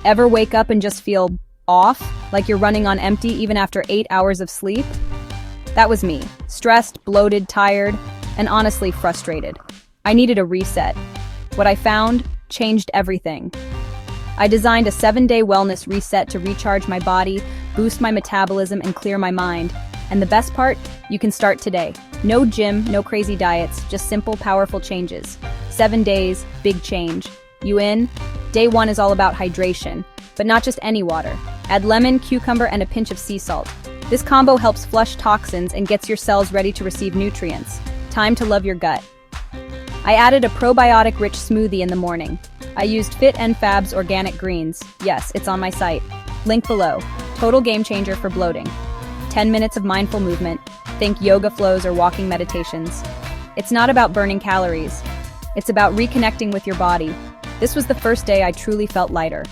Ever wake up and just feel off, like you're running on empty even after 8 hours of sleep? That was me, stressed, bloated, tired, and honestly frustrated. I needed a reset. What I found changed everything. I designed a 7-day wellness reset to recharge my body, boost my metabolism, and clear my mind. And the best part? You can start today. No gym, no crazy diets, just simple, powerful changes. 7 days, big change. You in? Day 1 is all about hydration, but not just any water. Add lemon, cucumber, and a pinch of sea salt. This combo helps flush toxins and gets your cells ready to receive nutrients. Time to love your gut. I added a probiotic-rich smoothie in the morning. I used Fit and Fab's organic greens. Yes, it's on my site. Link below. Total game changer for bloating. 10 minutes of mindful movement. Think yoga flows or walking meditations. It's not about burning calories. It's about reconnecting with your body. This was the first day I truly felt lighter.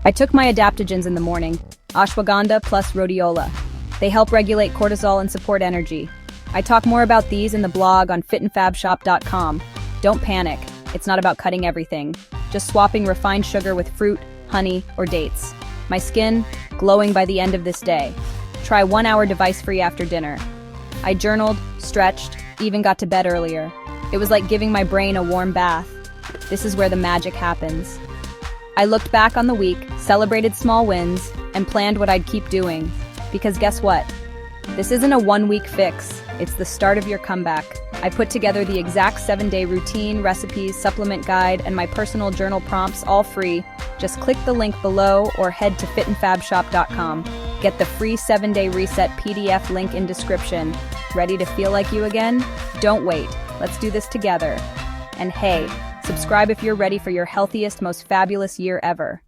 I took my adaptogens in the morning. Ashwagandha plus rhodiola. They help regulate cortisol and support energy. I talk more about these in the blog on fitandfabshop.com. Don't panic. It's not about cutting everything. Just swapping refined sugar with fruit, honey, or dates. My skin, glowing by the end of this day. Try 1 hour device-free after dinner. I journaled, stretched, even got to bed earlier. It was like giving my brain a warm bath. This is where the magic happens. I looked back on the week, celebrated small wins, and planned what I'd keep doing. Because guess what? This isn't a 1-week fix. It's the start of your comeback. I put together the exact 7-day routine, recipes, supplement guide, and my personal journal prompts, all free. Just click the link below or head to fitandfabshop.com. Get the free 7-day reset PDF link in description. Ready to feel like you again? Don't wait. Let's do this together. And hey, subscribe if you're ready for your healthiest, most fabulous year ever.